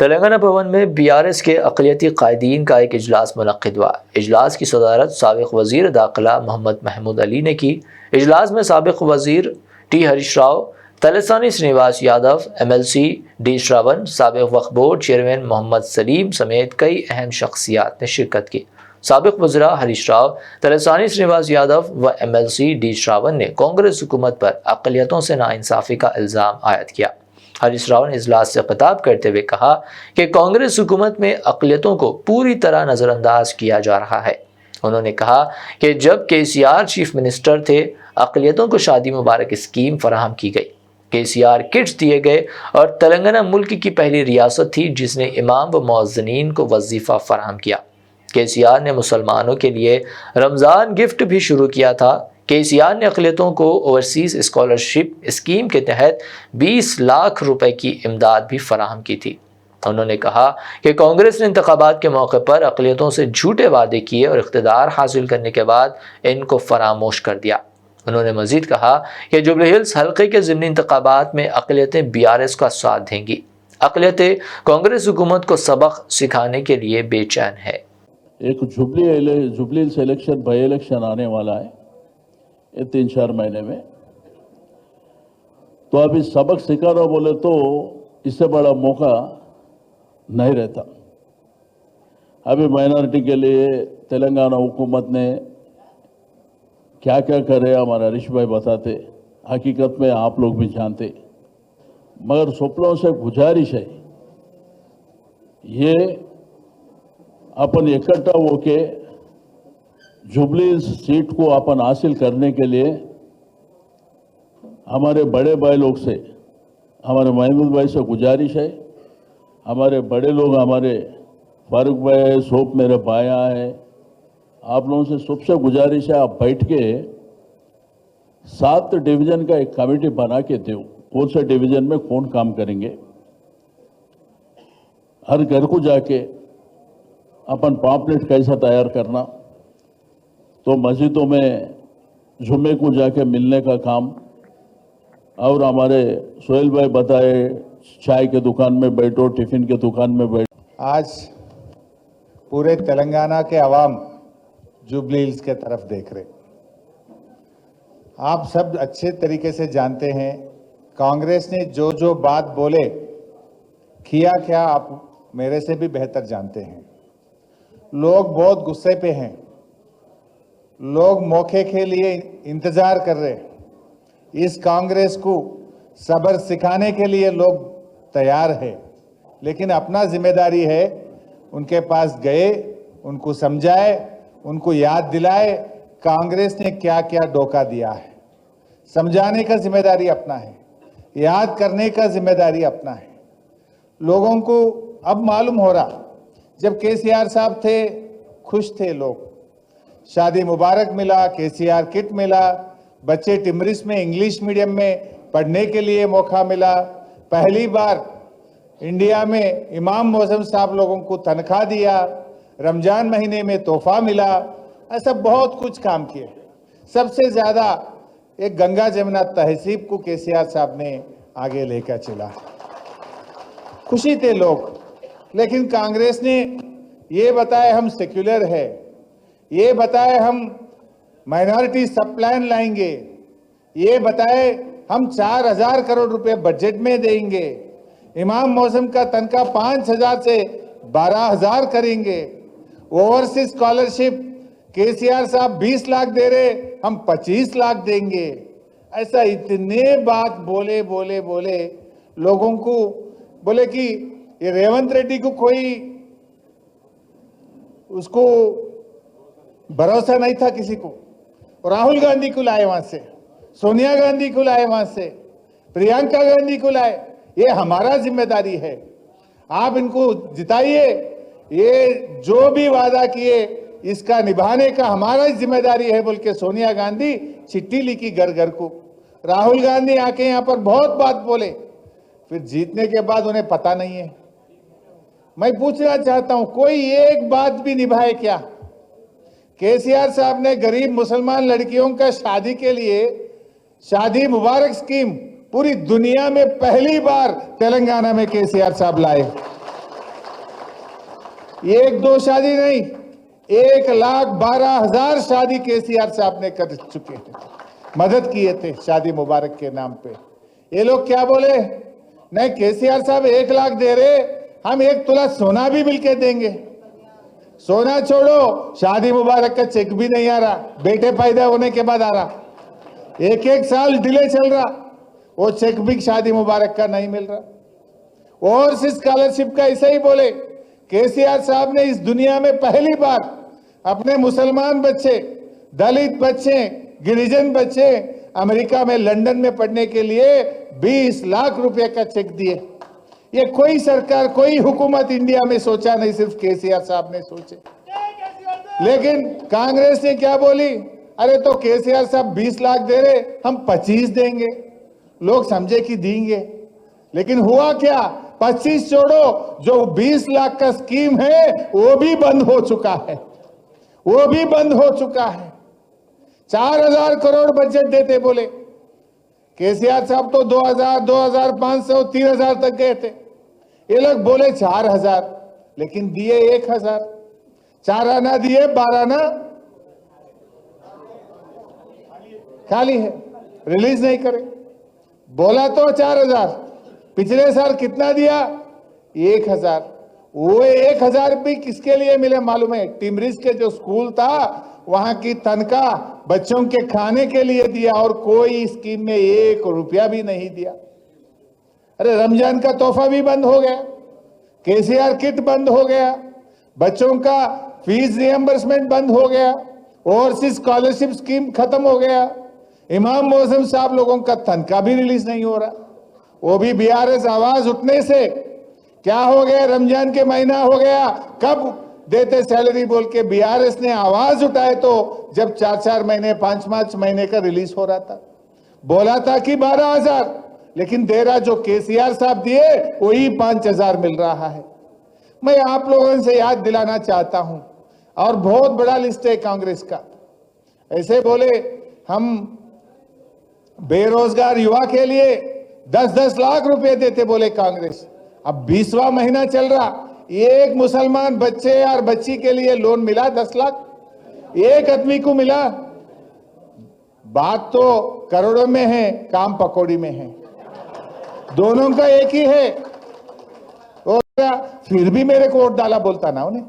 तेलंगाना भवन में BRS के अक़लियती कायदीन का एक इजलास मुनक़्क़िद हुआ। इजलास की सदारत साबिक़ वज़ीर दाखिला मोहम्मद महमूद अली ने की। इजलास में साबिक़ वज़ीर T Harish Rao, Talasani Srinivas Yadav, MLC D Shravan, साबिक़ वक्फ़ बोर्ड चेयरमैन मोहम्मद सलीम समेत कई अहम शख्सियात ने शिरकत की। साबिक़ वज़रा हरीश राव, तलसानी श्रीनिवास यादव व MLC D श्रावण ने कांग्रेस हुकूमत पर अक़लियतों से नाइंसाफ़ी का इल्ज़ाम आयद किया। हरीश राव ने इजलास से खिताब करते हुए कहा कि कांग्रेस हुकूमत में अक़लियतों को पूरी तरह नज़रअंदाज किया जा रहा है। उन्होंने कहा कि जब KCR चीफ मिनिस्टर थे, अक़लियतों को शादी मुबारक स्कीम फराहम की गई, KCR किट्स दिए गए और तेलंगाना मुल्क की पहली रियासत थी जिसने इमाम व मुअज़्ज़िनीन को वजीफ़ा फराहम किया। KCR ने मुसलमानों के लिए रमज़ान गिफ्ट भी शुरू किया था। KCR ने अक़लियतों को ओवरसीज़ स्कॉलरशिप स्कीम के तहत 20 लाख रुपए की इमदाद भी फराहम की थी। उन्होंने कहा कि कांग्रेस ने इंतखाबात के मौके पर अक़लियतों से झूठे वादे किए और इक़्तिदार हासिल करने के बाद इनको फरामोश कर दिया। उन्होंने मज़ीद कहा कि जुबली हिल्स हल्के के ज़िमनी इंतखाबात में अक़लियतें BRS का साथ देंगी। अक़लियतें कांग्रेस हुकूमत को सबक सिखाने के लिए बेचैन है। एक jubilee hills election by election आने वाला है ये 3-4 महीने में, तो अभी सबक सिखाना बोले तो इससे बड़ा मौका नहीं रहता। अभी माइनॉरिटी के लिए तेलंगाना हुकूमत ने क्या क्या करे हमारा हरीश भाई बताते, हकीकत में आप लोग भी जानते, मगर स्वप्नों से गुजारिश है ये अपन इकट्ठा होके जुबली सीट को अपन हासिल करने के लिए हमारे बड़े भाई लोग से, हमारे महमूद भाई से गुजारिश है, हमारे बड़े लोग हमारे फारूक भाई सोप मेरे भाया है, आप लोगों से सबसे गुजारिश है आप बैठ के 7 डिवीजन का एक कमेटी बना के दो, कौन से डिवीजन में कौन काम करेंगे, हर घर को जाके अपन पॉम्पलेट कैसा तैयार करना, तो मस्जिदों में जुम्मे को जाके मिलने का काम, और हमारे सोहेल भाई बताए चाय के दुकान में बैठो, टिफिन के दुकान में बैठो। आज पूरे तेलंगाना के अवाम जुबली हिल्स के तरफ देख रहे। आप सब अच्छे तरीके से जानते हैं कांग्रेस ने जो जो बात बोले किया क्या, आप मेरे से भी बेहतर जानते हैं। लोग बहुत गुस्से पे हैं, लोग मौके के लिए इंतजार कर रहे हैं। इस कांग्रेस को सब्र सिखाने के लिए लोग तैयार है, लेकिन अपना जिम्मेदारी है उनके पास गए, उनको समझाए, उनको याद दिलाए कांग्रेस ने क्या क्या धोखा दिया है। समझाने का जिम्मेदारी अपना है, याद करने का जिम्मेदारी अपना है। लोगों को अब मालूम हो रहा, जब KCR साहब थे खुश थे लोग, शादी मुबारक मिला, KCR किट मिला, बच्चे टिमरिस में इंग्लिश मीडियम में पढ़ने के लिए मौका मिला, पहली बार इंडिया में इमाम मौसम साहब लोगों को तनख्वाह दिया, रमजान महीने में तोहफा मिला, ऐसा बहुत कुछ काम किए। सबसे ज्यादा एक गंगा जमुना तहसीब को KCR साहब ने आगे लेकर चला। खुशी थे लोग, लेकिन कांग्रेस ने ये बताया हम सेक्युलर है, ये बताए हम माइनॉरिटी सब प्लान लाएंगे, ये बताए हम 4,000 करोड़ रुपए बजट में देंगे, इमाम मौसम का तनख्वाह 5,000 से 12,000 करेंगे, ओवरसीज स्कॉलरशिप KCR साहब 20 लाख दे रहे, हम 25 लाख देंगे। ऐसा इतने बात बोले बोले बोले लोगों को बोले कि ये रेवंत रेड्डी को कोई उसको भरोसा नहीं था किसी को। राहुल गांधी को लाए वहां से, सोनिया गांधी को लाए वहां से, प्रियंका गांधी को लाए। ये हमारा जिम्मेदारी है, आप इनको जिताइए, ये जो भी वादा किए इसका निभाने का हमारा जिम्मेदारी है बोल के सोनिया गांधी चिट्ठी लिखी घर घर को। राहुल गांधी आके यहाँ पर बहुत बात बोले, फिर जीतने के बाद उन्हें पता नहीं है। मैं पूछना चाहता हूं कोई एक बात भी निभाए क्या? KCR साहब ने गरीब मुसलमान लड़कियों का शादी के लिए शादी मुबारक स्कीम पूरी दुनिया में पहली बार तेलंगाना में KCR साहब लाए। एक दो शादी नहीं, 1,12,000 शादी केसीआर साहब ने कर चुके हैं, मदद किए थे शादी मुबारक के नाम पे। ये लोग क्या बोले, नहीं केसीआर साहब 1 लाख दे रहे, हम 1 तोला सोना भी मिलके देंगे। सोना छोड़ो, शादी मुबारक का चेक भी नहीं आ रहा, बेटे पैदा होने के बाद आ रहा, 1-1 साल डिले चल रहा, वो चेक भी शादी मुबारक का नहीं मिल रहा। और स्कॉलरशिप का ऐसा ही बोले, केसीआर साहब ने इस दुनिया में पहली बार अपने मुसलमान बच्चे, दलित बच्चे, गिरिजन बच्चे अमेरिका में लंदन में पढ़ने के लिए 20 लाख रुपए का चेक दिए। ये कोई सरकार, कोई हुकूमत इंडिया में सोचा नहीं, सिर्फ केसीआर साहब ने सोचे। लेकिन कांग्रेस ने क्या बोली, अरे तो केसीआर साहब 20 लाख दे रहे, हम 25 देंगे, लोग समझे कि देंगे। लेकिन हुआ क्या, 25 छोड़ो, जो 20 लाख का स्कीम है वो भी बंद हो चुका है, वो भी बंद हो चुका है। 4,000 करोड़ बजट देते बोले, केसीआर साहब तो 2,000, 2,500, 3,000 तक गए थे। ये लोग बोले 4,000, लेकिन दिए 1,000। 4 आना दिए, 12 आना खाली है, रिलीज नहीं करे। बोला तो 4,000, पिछले साल कितना दिया, 1,000। वो 1,000 भी किसके लिए मिले मालूम है, टिमरिस के जो स्कूल था वहां की तनख्वाह बच्चों के खाने के लिए दिया, और कोई स्कीम में 1 रुपया भी नहीं दिया। अरे रमजान का तोहफा भी बंद हो गया, केसीआर किट बंद हो गया, बच्चों का फीस रिएम्बर्समेंट बंद हो गया, ओवरसीज स्कॉलरशिप स्कीम खत्म हो गया, इमाम मौसम साहब लोगों का तनख्वाह भी रिलीज नहीं हो रहा। वो भी बीआरएस आवाज उठने से क्या हो गया, रमजान के महीना हो गया, कब देते सैलरी बोल के बीआरएस ने आवाज उठाए तो जब 4-4 महीने, 5-5 महीने का रिलीज हो रहा था। बोला था कि 12,000, लेकिन दे रहा जो केसीआर साहब दिए वही 5,000 मिल रहा है। मैं आप लोगों से याद दिलाना चाहता हूं, और बहुत बड़ा लिस्ट है कांग्रेस का। ऐसे बोले हम बेरोजगार युवा के लिए 10-10 लाख रुपए देते बोले कांग्रेस। अब 20वां महीना चल रहा, एक मुसलमान बच्चे और बच्ची के लिए लोन मिला 10 लाख, एक आदमी को मिला। बात तो करोड़ों में है, काम पकौड़ी में है, दोनों का एक ही है। और फिर भी मेरे को वोट डाला बोलता ना उन्हें,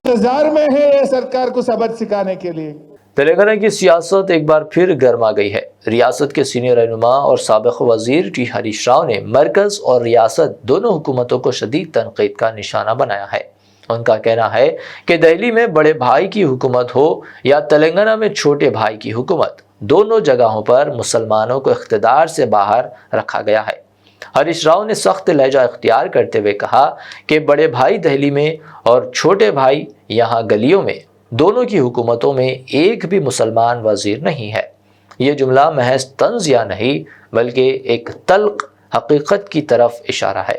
इंतजार में है ये सरकार को सबक सिखाने के लिए। तेलंगाना की सियासत एक बार फिर गर्मा गई है। रियासत के सीनियर रहनुमा और साबिक वजीर टी हरीश राव ने मरकज और रियासत दोनों हुकूमतों को शदीद तनकीद का निशाना बनाया है। उनका कहना है कि दिल्ली में बड़े भाई की हुकूमत हो या तेलंगाना में छोटे भाई की हुकूमत, दोनों जगहों पर मुसलमानों को इख्तिदार से बाहर रखा गया है। हरीश राव ने सख्त लहजा इख्तियार करते हुए कहा कि बड़े भाई दिल्ली में और छोटे भाई यहाँ गलियों में, दोनों की हुकूमतों में एक भी मुसलमान वजीर नहीं है। ये जुमला महज तंज़िया नहीं बल्कि एक तल्ख हकीकत की तरफ इशारा है।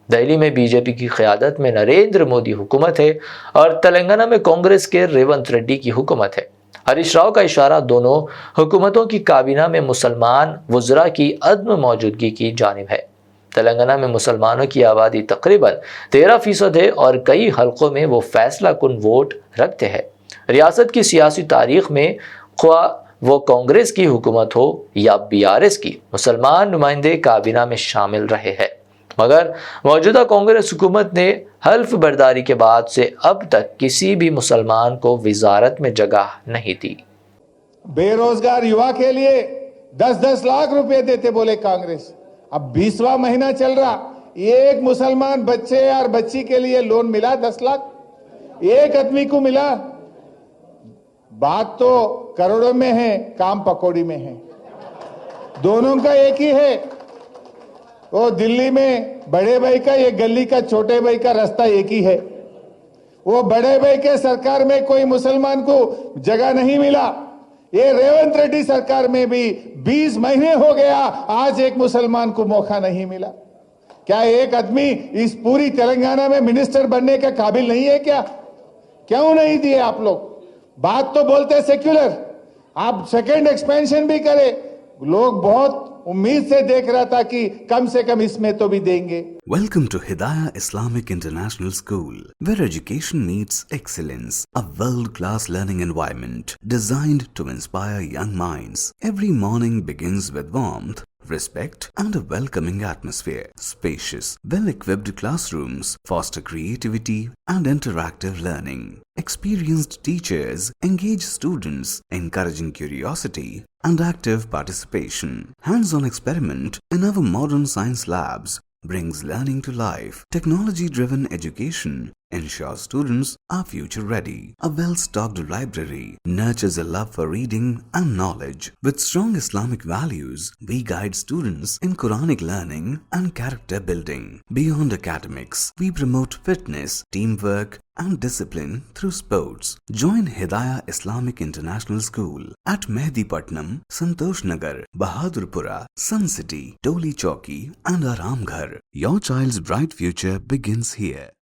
दिल्ली में बीजेपी की क़यादत में नरेंद्र मोदी हुकूमत है और तेलंगाना में कांग्रेस के रेवंत रेड्डी की हुकूमत है। हरीश राव का इशारा दोनों हुकूमतों की काबीना में मुसलमान वज़रा की अदम मौजूदगी की जानिब है। तेलंगाना में मुसलमानों की आबादी तकरीबन 13% है और कई हलकों में वो फैसला कुन वोट रखते हैं। रियासत की सियासी तारीख में ख्वा वो कांग्रेस की हुकूमत हो या बीआरएस की, मुसलमान नुमाइंदे काबीना में शामिल रहे हैं, मगर मौजूदा कांग्रेस हुकूमत ने हल्फ बर्दारी के बाद से अब तक किसी भी मुसलमान को वजारत में जगह नहीं दी। बेरोजगार युवा के लिए 10-10 लाख रुपए देते बोले कांग्रेस। अब 20वां महीना चल रहा, एक मुसलमान बच्चे और बच्ची के लिए लोन मिला 10 लाख, एक आदमी को मिला। बात तो करोड़ों में है, काम पकौड़ी में है, दोनों का एक ही है। वो दिल्ली में बड़े भाई का, ये गली का छोटे भाई का रास्ता एक ही है। वो बड़े भाई के सरकार में कोई मुसलमान को जगह नहीं मिला। ये रेवंत रेड्डी सरकार में भी 20 महीने हो गया, आज एक मुसलमान को मौका नहीं मिला। क्या एक आदमी इस पूरी तेलंगाना में मिनिस्टर बनने के काबिल नहीं है क्या? क्यों नहीं दिए आप लोग? बात तो बोलते सेक्युलर, आप सेकंड एक्सपेंशन भी करे, लोग बहुत उम्मीद से देख रहा था कि कम से कम इसमें तो भी देंगे। Welcome to Hidayah Islamic International School, where education meets excellence, a world-class learning environment designed to inspire young minds. Every morning begins with warmth, respect and a welcoming atmosphere. Spacious, well-equipped classrooms foster creativity and interactive learning. Experienced teachers engage students, encouraging curiosity and active participation. Hands-on experiment in our modern science labs brings learning to life. Technology-driven education ensures students are future-ready. A well-stocked library nurtures a love for reading and knowledge. With strong Islamic values, we guide students in Quranic learning and character building. Beyond academics, we promote fitness, teamwork, and discipline through sports. Join Hidayah Islamic International School at Mehdipatnam, Santosh Nagar, Bahadurpura, Sun City, Toli Chowki, and Aramghar. Your child's bright future begins here.